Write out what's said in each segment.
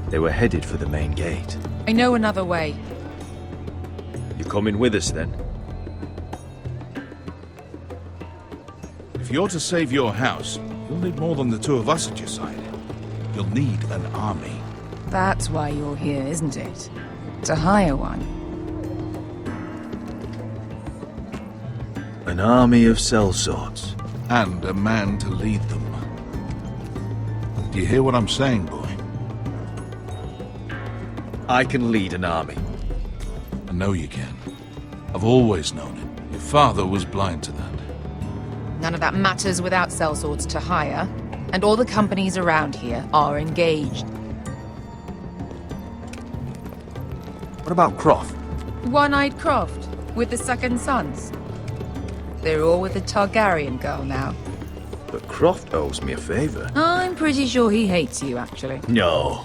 They were headed for the main gate. I know another way. You coming with us then? If you're to save your house, you'll need more than the two of us at your side. You'll need an army. That's why you're here, isn't it? To hire one. An army of sellswords. And a man to lead them. Do you hear what I'm saying, boy? I can lead an army. I know you can. I've always known it. Your father was blind to that. None of that matters without sellswords to hire, and all the companies around here are engaged. What about Croft? One-eyed Croft, with the second sons. They're all with the Targaryen girl now. But Croft owes me a favor. I'm pretty sure he hates you, actually. No.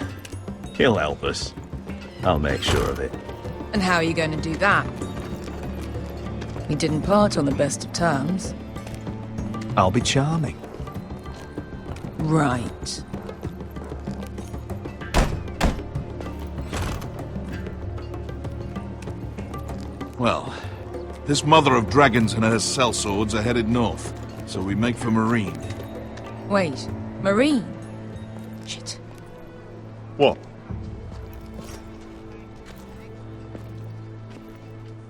He'll help us. I'll make sure of it. And how are you going to do that? We didn't part on the best of terms. I'll be charming. Right. Well, this mother of dragons and her sellswords are headed north, so we make for Marine. Wait, Marine? Shit. What?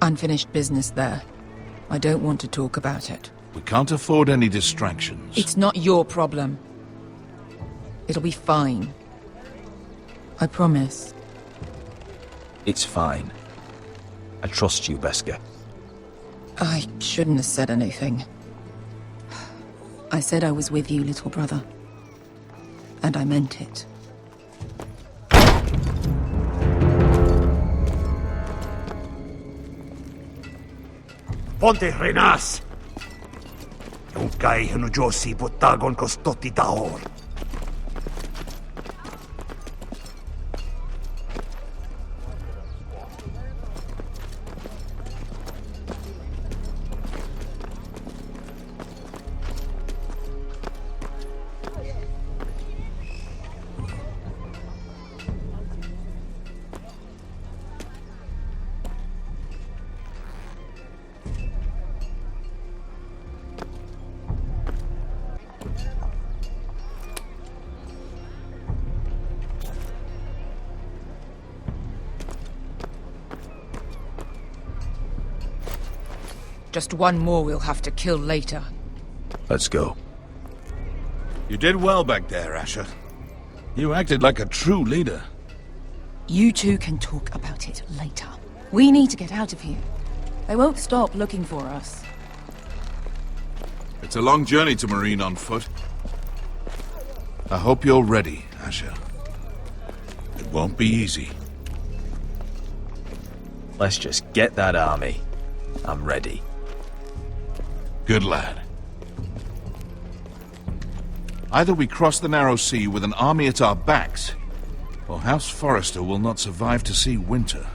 Unfinished business there. I don't want to talk about it. We can't afford any distractions. It's not your problem. It'll be fine. I promise. It's fine. I trust you, Beskar. I shouldn't have said anything. I said I was with you, little brother. And I meant it. Ponte Renas! Yung kay Hanujosi Botagon Kostoti Taor. Just one more we'll have to kill later. Let's go. You did well back there, Asher. You acted like a true leader. You two can talk about it later. We need to get out of here. They won't stop looking for us. It's a long journey to Marine on foot. I hope you're ready, Asher. It won't be easy. Let's just get that army. I'm ready. Good lad. Either we cross the narrow sea with an army at our backs, or House Forrester will not survive to see winter.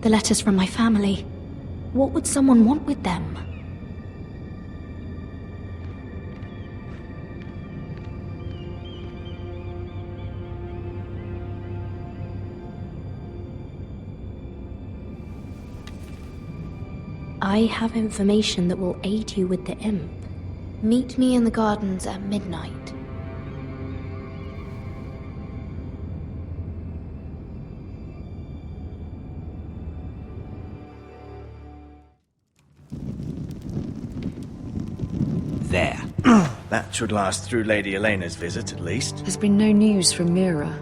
The letters from my family. What would someone want with them? I have information that will aid you with the imp. Meet me in the gardens at midnight. There. That should last through Lady Elena's visit, at least. There's been no news from Mira.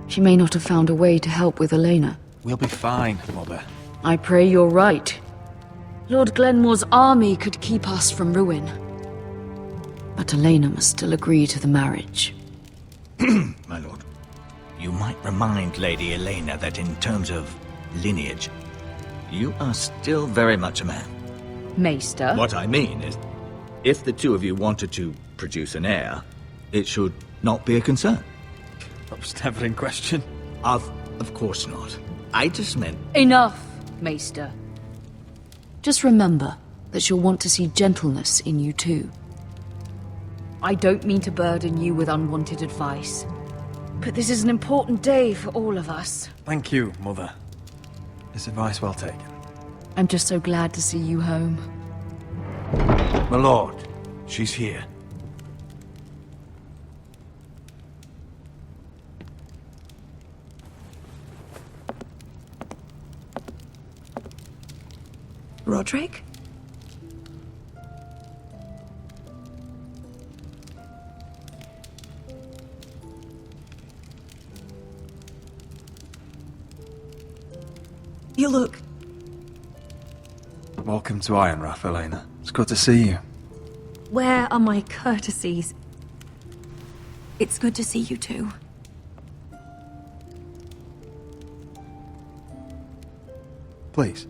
She may not have found a way to help with Elena. We'll be fine, Mother. I pray you're right. Lord Glenmore's army could keep us from ruin. But Elena must still agree to the marriage. My lord. You might remind Lady Elena that in terms of lineage, you are still very much a man. Maester? What I mean is, if the two of you wanted to produce an heir, it should not be a concern. That was never in question. Of course not. I just meant... Enough, Maester. Just remember that she'll want to see gentleness in you too. I don't mean to burden you with unwanted advice, but this is an important day for all of us. Thank you, Mother. This advice well taken. I'm just so glad to see you home. My lord, she's here. Roderick? You look... Welcome to Ironrath, Elena. It's good to see you. Where are my courtesies? It's good to see you too. Please.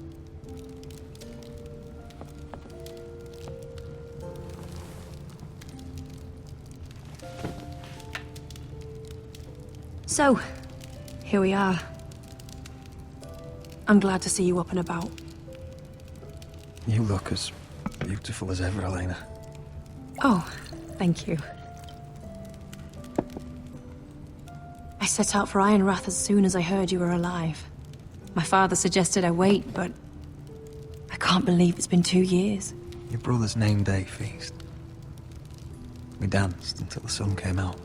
So, here we are. I'm glad to see you up and about. You look as beautiful as ever, Elena. Oh, thank you. I set out for Ironrath as soon as I heard you were alive. My father suggested I wait, but I can't believe it's been 2 years. Your brother's name day feast. We danced until the sun came out.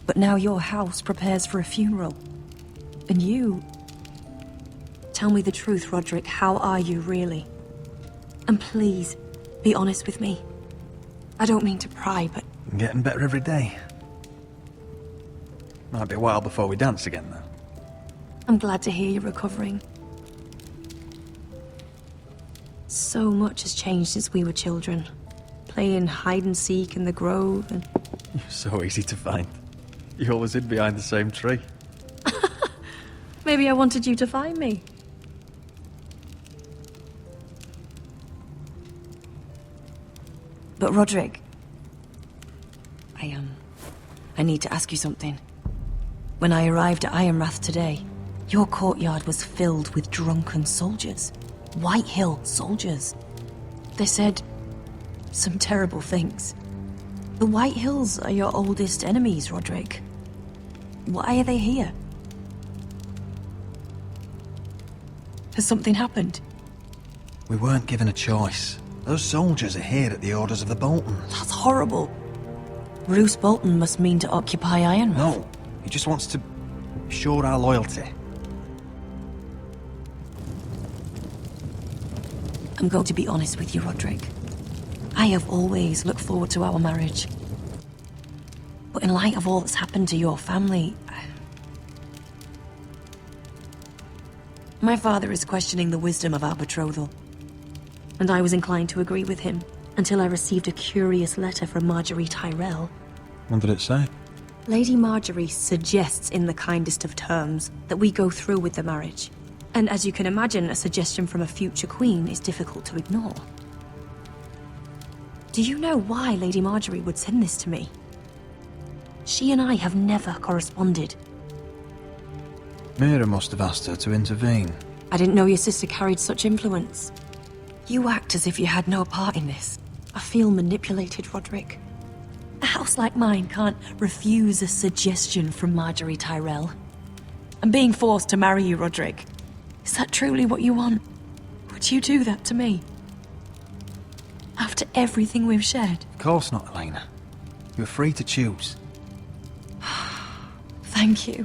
But now your house prepares for a funeral. And you... tell me the truth, Roderick. How are you, really? And please, be honest with me. I don't mean to pry, but... I'm getting better every day. Might be a while before we dance again, though. I'm glad to hear you're recovering. So much has changed since we were children. Playing hide-and-seek in the grove and... You're so easy to find. You always hid behind the same tree. Maybe I wanted you to find me. But Roderick... I need to ask you something. When I arrived at Ironrath today, your courtyard was filled with drunken soldiers. Whitehill soldiers. They said some terrible things. The Whitehills are your oldest enemies, Roderick. Why are they here? Has something happened? We weren't given a choice. Those soldiers are here at the orders of the Boltons. That's horrible. Roose Bolton must mean to occupy Ironrath. No, he just wants to assure our loyalty. I'm going to be honest with you, Roderick. I have always looked forward to our marriage. But in light of all that's happened to your family... My father is questioning the wisdom of our betrothal. And I was inclined to agree with him, until I received a curious letter from Marjorie Tyrell. What did it say? Lady Marjorie suggests in the kindest of terms that we go through with the marriage. And as you can imagine, a suggestion from a future queen is difficult to ignore. Do you know why Lady Marjorie would send this to me? She and I have never corresponded. Mira must have asked her to intervene. I didn't know your sister carried such influence. You act as if you had no part in this. I feel manipulated, Roderick. A house like mine can't refuse a suggestion from Marjorie Tyrell. I'm being forced to marry you, Roderick. Is that truly what you want? Would you do that to me? After everything we've shared? Of course not, Elena. You're free to choose. Thank you.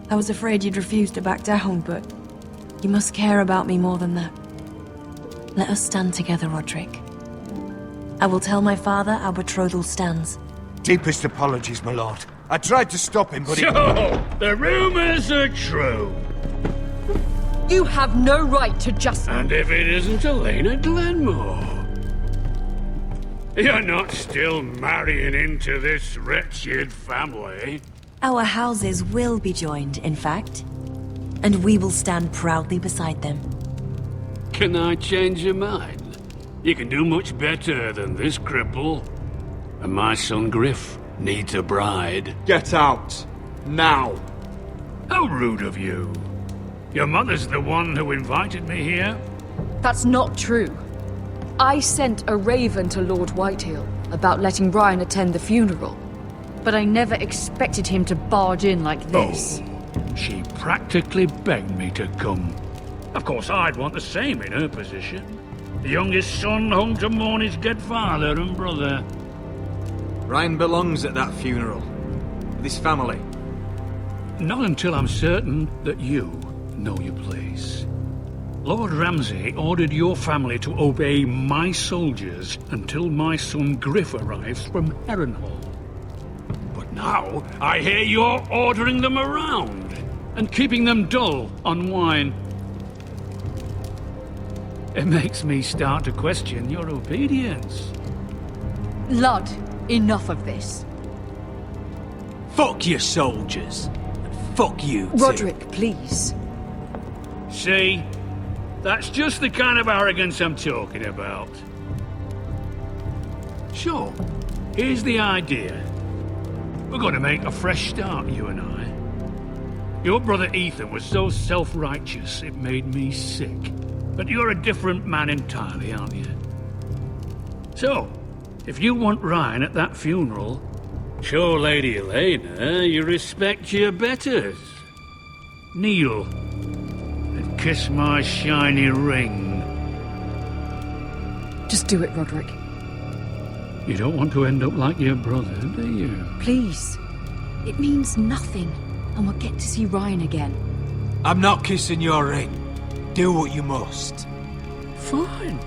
I was afraid you'd refuse to back down, but you must care about me more than that. Let us stand together, Roderick. I will tell my father our betrothal stands. Deepest apologies, my lord. I tried to stop him, but So, the rumors are true. You have no right to just... And if it isn't Elena Glenmore? You're not still marrying into this wretched family? Our houses will be joined, in fact. And we will stand proudly beside them. Can I change your mind? You can do much better than this cripple. And my son Griff needs a bride. Get out! Now! How rude of you. Your mother's the one who invited me here? That's not true. I sent a raven to Lord Whitehill about letting Brian attend the funeral. But I never expected him to barge in like this. Oh, she practically begged me to come. Of course, I'd want the same in her position. The youngest son home to mourn his dead father and brother. Ryan belongs at that funeral. With his family. Not until I'm certain that you know your place. Lord Ramsay ordered your family to obey my soldiers until my son Griff arrives from Harrenhal. But now, I hear you're ordering them around and keeping them dull on wine. It makes me start to question your obedience. Lud, enough of this. Fuck your soldiers. And fuck you too. Roderick, please. See? That's just the kind of arrogance I'm talking about. Sure, here's the idea. We're going to make a fresh start, you and I. Your brother Ethan was so self-righteous it made me sick. But you're a different man entirely, aren't you? So, if you want Ryan at that funeral, show Lady Elena you respect your betters. Kneel and kiss my shiny ring. Just do it, Roderick. You don't want to end up like your brother, do you? Please. It means nothing, and we'll get to see Ryan again. I'm not kissing your ring. Do what you must. Fine.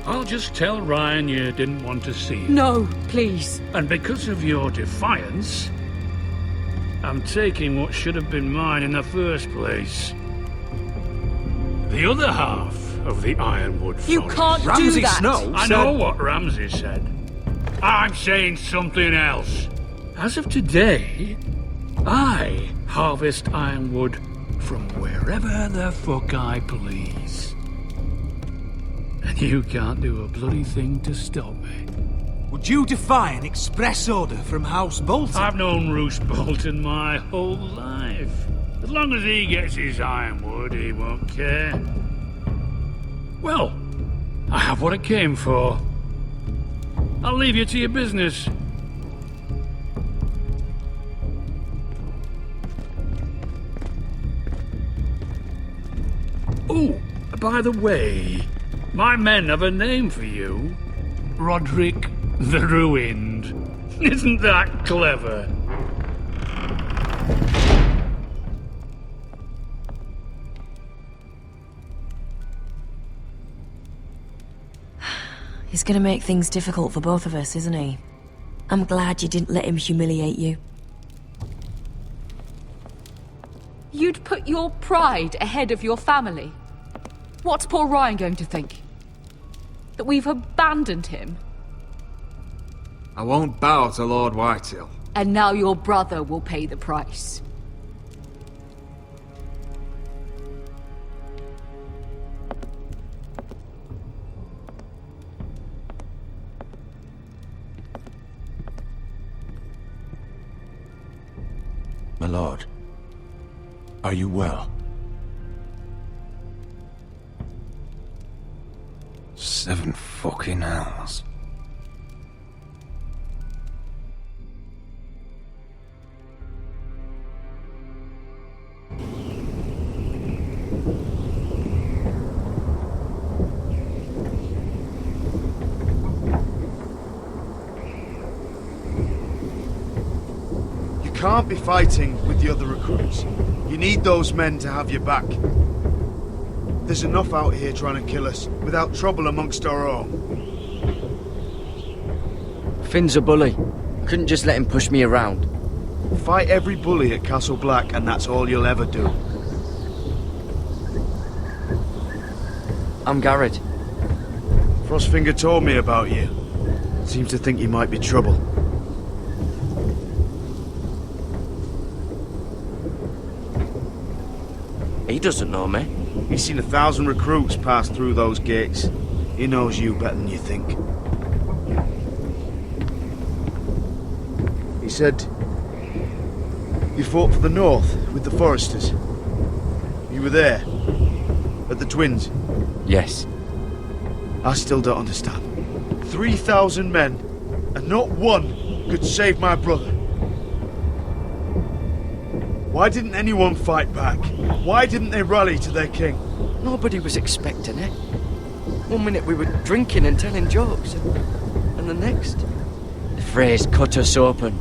I'll just tell Ryan you didn't want to see him. No, please. And because of your defiance, I'm taking what should have been mine in the first place. The other half of the Ironwood Forest. You can't do Ramsay that. Snow I know what Ramsay said. I'm saying something else. As of today, I harvest ironwood from wherever the fuck I please. And you can't do a bloody thing to stop me. Would you defy an express order from House Bolton? I've known Roose Bolton my whole life. As long as he gets his ironwood, he won't care. Well, I have what I came for. I'll leave you to your business. Oh, by the way, my men have a name for you. Roderick the Ruined. Isn't that clever? He's gonna make things difficult for both of us, isn't he? I'm glad you didn't let him humiliate you. You'd put your pride ahead of your family. What's poor Ryan going to think? That we've abandoned him? I won't bow to Lord Whitehill. And now your brother will pay the price. My lord, are you well? 7 fucking hours. You can't be fighting with the other recruits. You need those men to have your back. There's enough out here trying to kill us, without trouble amongst our own. Finn's a bully. Couldn't just let him push me around. Fight every bully at Castle Black, and that's all you'll ever do. I'm Garrett. Frostfinger told me about you. Seems to think you might be trouble. He doesn't know me. He's seen 1,000 recruits pass through those gates. He knows you better than you think. He said you fought for the North with the Forresters. You were there, at the Twins. Yes. I still don't understand. 3,000 men, and not one could save my brother. Why didn't anyone fight back? Why didn't they rally to their king? Nobody was expecting it. One minute we were drinking and telling jokes, and the next, the Freys cut us open.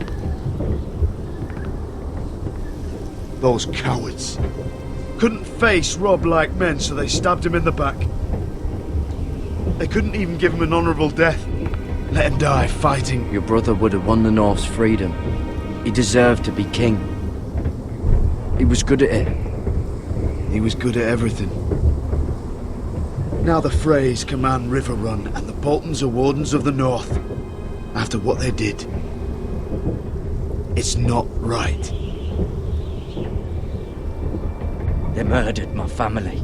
Those cowards. Couldn't face Rob like men, so they stabbed him in the back. They couldn't even give him an honourable death. Let him die fighting. Your brother would have won the North's freedom. He deserved to be king. He was good at it. He was good at everything. Now the Freys command Riverrun, and the Boltons are Wardens of the North. After what they did. It's not right. They murdered my family.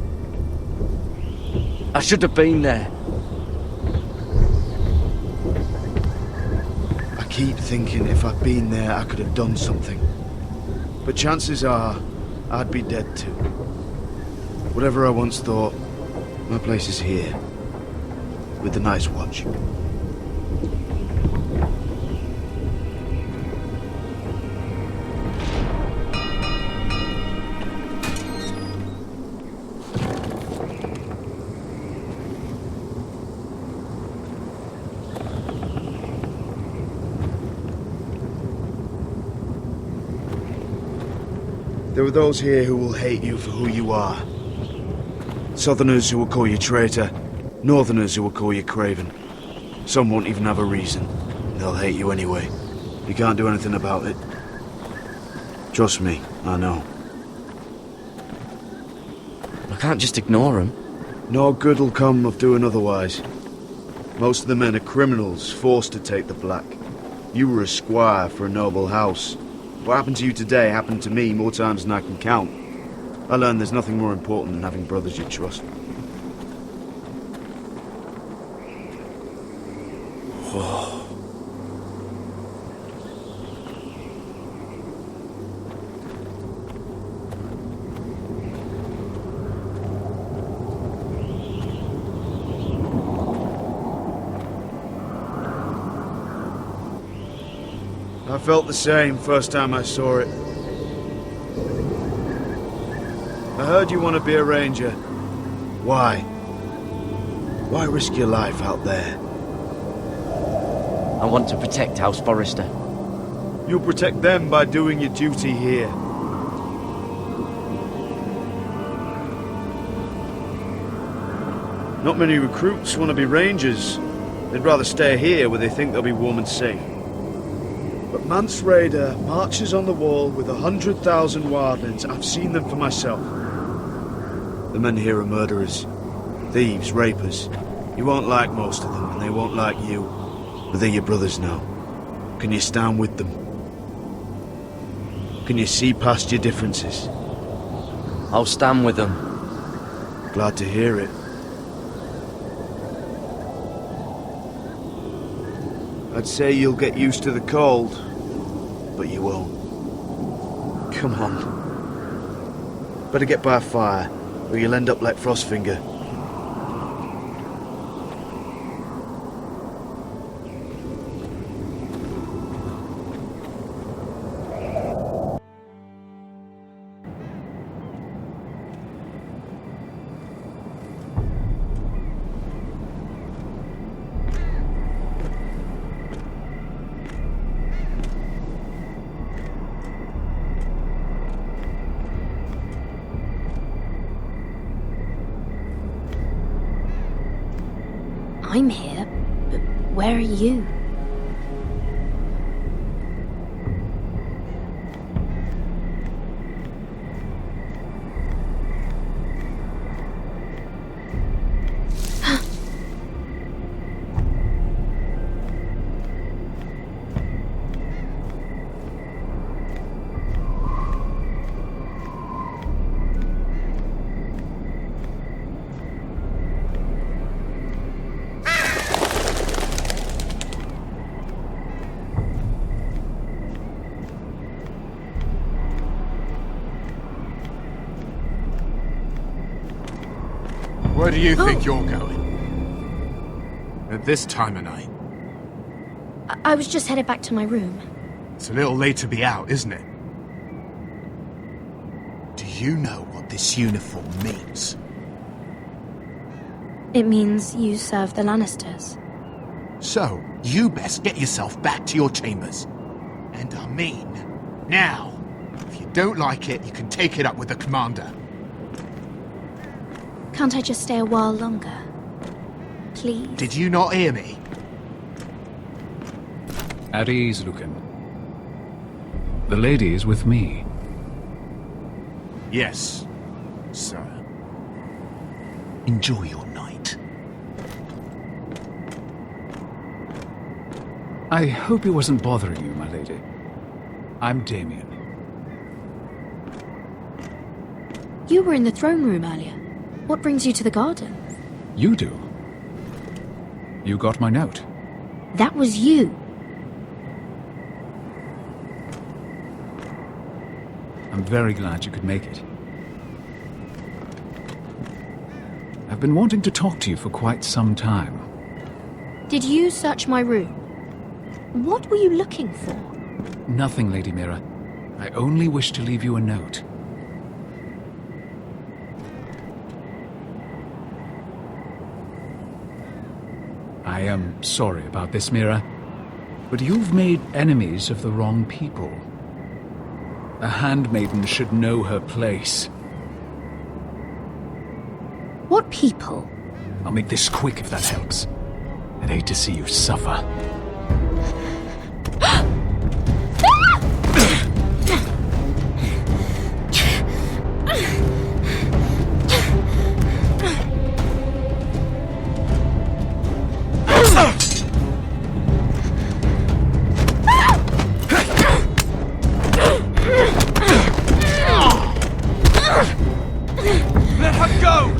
I should have been there. I keep thinking if I'd been there, I could have done something. But chances are, I'd be dead too. Whatever I once thought, my place is here. With the Night's Watch. There are those here who will hate you for who you are. Southerners who will call you traitor, Northerners who will call you craven. Some won't even have a reason. They'll hate you anyway. You can't do anything about it. Trust me, I know. I can't just ignore them. No good will come of doing otherwise. Most of the men are criminals, forced to take the black. You were a squire for a noble house. What happened to you today happened to me more times than I can count. I learned there's nothing more important than having brothers you trust. I felt the same first time I saw it. I heard you want to be a ranger. Why? Why risk your life out there? I want to protect House Forrester. You'll protect them by doing your duty here. Not many recruits want to be rangers. They'd rather stay here where they think they'll be warm and safe. But Mance Raider marches on the wall with 100,000 wildlings. I've seen them for myself. The men here are murderers, thieves, rapers. You won't like most of them, and they won't like you. But they're your brothers now. Can you stand with them? Can you see past your differences? I'll stand with them. Glad to hear it. I'd say you'll get used to the cold, but you won't. Come on. Better get by a fire, or you'll end up like Frostfinger. I'm here, but where are you? Where do you think you're going? At this time of night? I was just headed back to my room. It's a little late to be out, isn't it? Do you know what this uniform means? It means you serve the Lannisters. So, you best get yourself back to your chambers. And I mean, now. If you don't like it, you can take it up with the commander. Can't I just stay a while longer? Please? Did you not hear me? At ease, Lucan. The lady is with me. Yes, sir. Enjoy your night. I hope it wasn't bothering you, my lady. I'm Damien. You were in the throne room earlier. What brings you to the garden? You do. You got my note. That was you. I'm very glad you could make it. I've been wanting to talk to you for quite some time. Did you search my room? What were you looking for? Nothing, Lady Mira. I only wish to leave you a note. I am sorry about this, Mira, but you've made enemies of the wrong people. A handmaiden should know her place. What people? I'll make this quick if that helps. I'd hate to see you suffer. Let her go!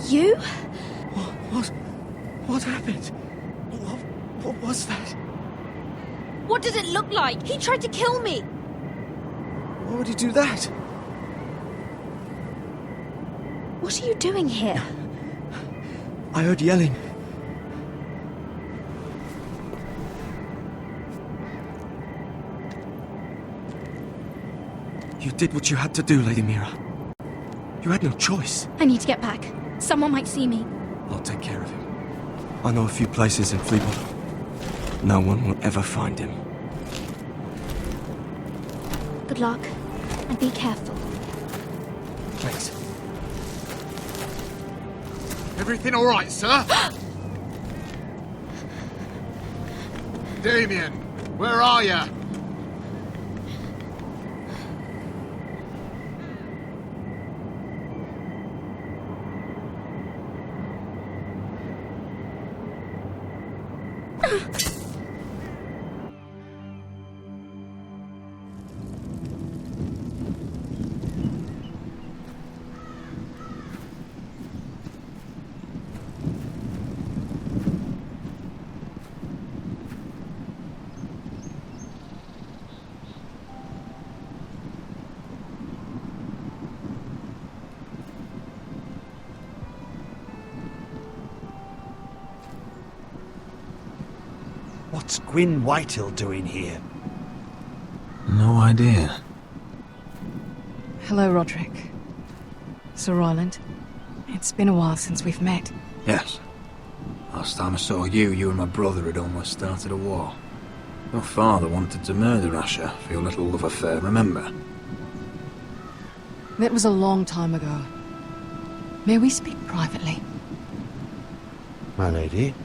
You? What happened? What was that? What did it look like? He tried to kill me! Why would he do that? What are you doing here? I heard yelling. You did what you had to do, Lady Mira. You had no choice. I need to get back. Someone might see me. I'll take care of him. I know a few places in Fleetwood. No one will ever find him. Good luck, and be careful. Thanks. Everything all right, sir? Damien, where are you? What's Gwyn Whitehill doing here? No idea. Hello, Roderick. Sir Roland. It's been a while since we've met. Yes. Last time I saw you and my brother had almost started a war. Your father wanted to murder Asher for your little love affair, remember? That was a long time ago. May we speak privately? My lady?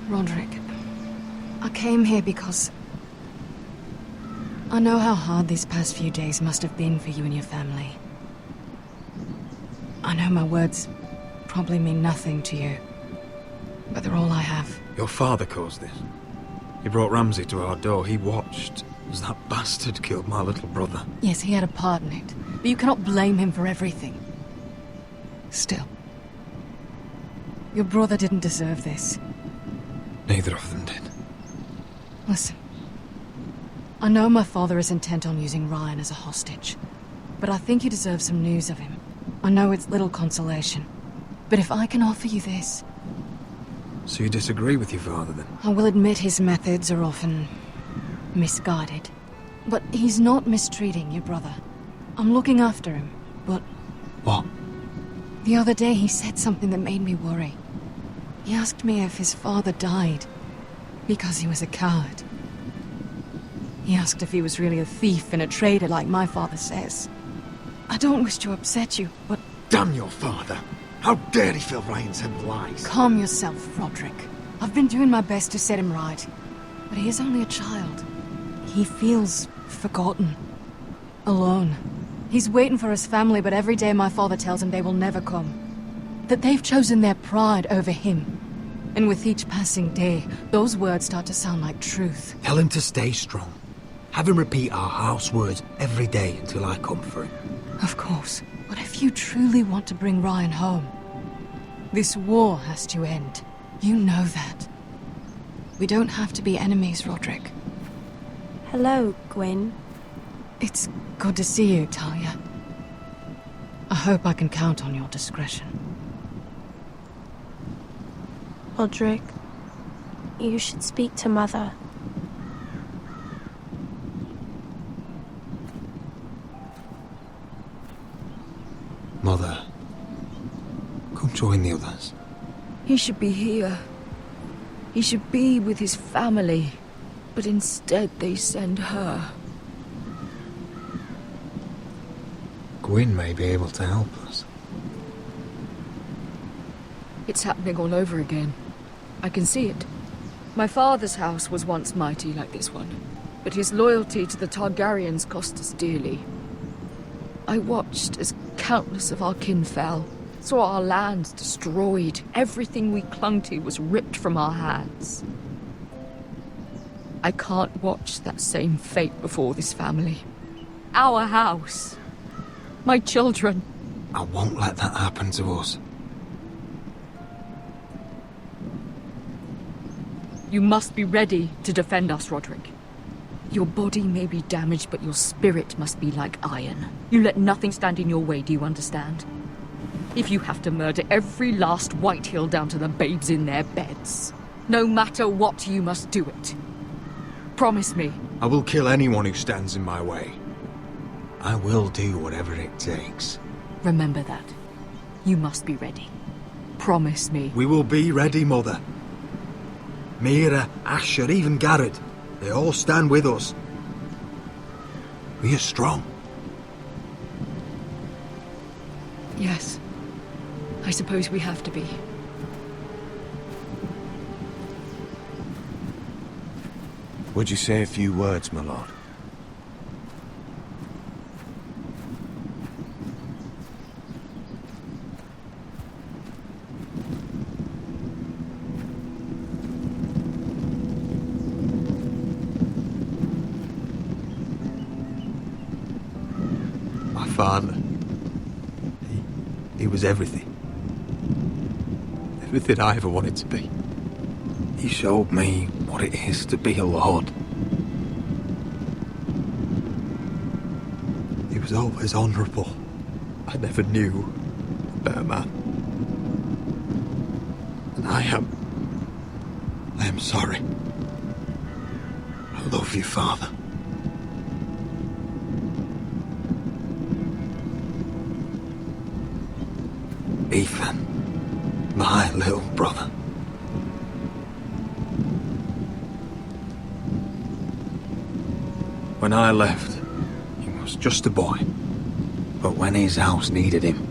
Roderick, I came here because I know how hard these past few days must have been for you and your family. I know my words probably mean nothing to you, but they're all I have. Your father caused this. He brought Ramsay to our door. He watched as that bastard killed my little brother. Yes, he had a part in it, but you cannot blame him for everything. Still, your brother didn't deserve this. Neither of them did. Listen. I know my father is intent on using Ryan as a hostage, but I think you deserve some news of him. I know it's little consolation, but if I can offer you this... So you disagree with your father, then? I will admit his methods are often... misguided. But he's not mistreating your brother. I'm looking after him, but... What? The other day he said something that made me worry. He asked me if his father died because he was a coward. He asked if he was really a thief and a traitor like my father says. I don't wish to upset you, but... Damn your father! How dare he fill Ryan's head with lies? Calm yourself, Roderick. I've been doing my best to set him right, but he is only a child. He feels forgotten. Alone. He's waiting for his family, but every day my father tells him they will never come. That they've chosen their pride over him. And with each passing day, those words start to sound like truth. Tell him to stay strong. Have him repeat our house words every day until I come for him. Of course. But if you truly want to bring Ryan home, this war has to end. You know that. We don't have to be enemies, Roderick. Hello, Gwyn. It's good to see you, Talia. I hope I can count on your discretion. Roderick, you should speak to Mother. Mother, come join the others. He should be here. He should be with his family. But instead they send her. Gwyn may be able to help us. It's happening all over again. I can see it. My father's house was once mighty like this one, but his loyalty to the Targaryens cost us dearly. I watched as countless of our kin fell, saw our lands destroyed, everything we clung to was ripped from our hands. I can't watch that same fate before this family. Our house. My children. I won't let that happen to us. You must be ready to defend us, Roderick. Your body may be damaged, but your spirit must be like iron. You let nothing stand in your way, do you understand? If you have to murder every last Whitehill down to the babes in their beds, no matter what, you must do it. Promise me. I will kill anyone who stands in my way. I will do whatever it takes. Remember that. You must be ready. Promise me. We will be ready, Mother. Mira, Asher, even Garrett. They all stand with us. We are strong. Yes. I suppose we have to be. Would you say a few words, my lord? My father. He was everything. Everything I ever wanted to be. He showed me what it is to be a lord. He was always honourable. I never knew a better man. And I am sorry. I love you, Father. Ethan, my little brother. When I left, he was just a boy. But when his house needed him,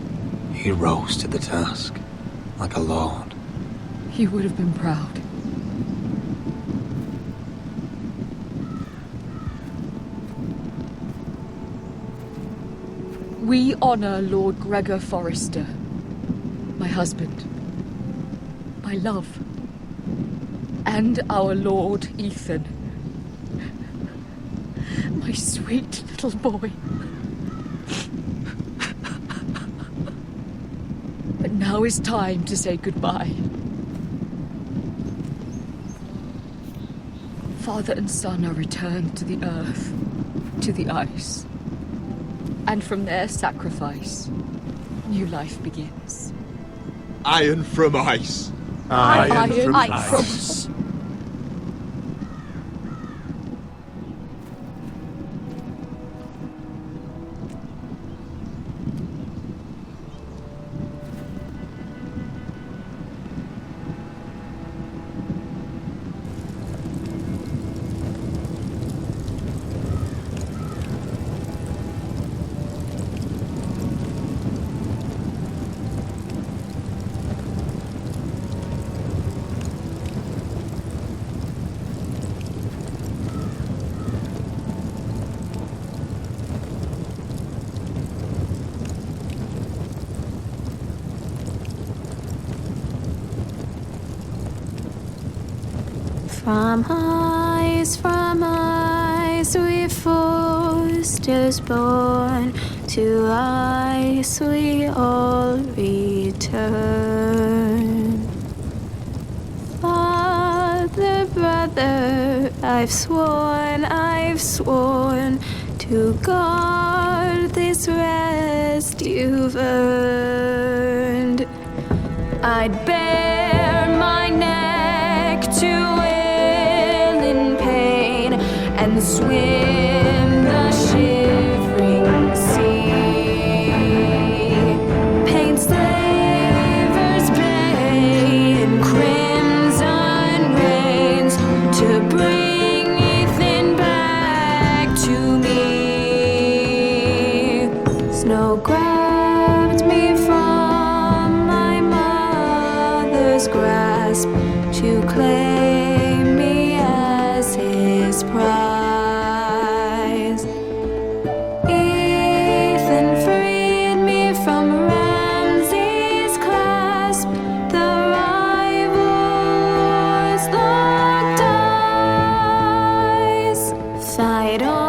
he rose to the task, like a lord. He would have been proud. We honor Lord Gregor Forrester, my husband, my love, and our Lord Ethan, my sweet little boy. But now is time to say goodbye. Father and son are returned to the earth, to the ice. And from their sacrifice, new life begins. Iron from ice. Iron from ice. From ice we Forresters born, to ice we all return. I've sworn to guard this rest you've earned. I'd bare my neck to wail in pain and swim the shivering sea. Paint slavers bay in crimson rains to bring Ethan back to me. Snow grabbed me from my mother's grasp to claim me as his prize. Ethan freed me from Ramsay's clasp. The rivals locked eyes. Fight on.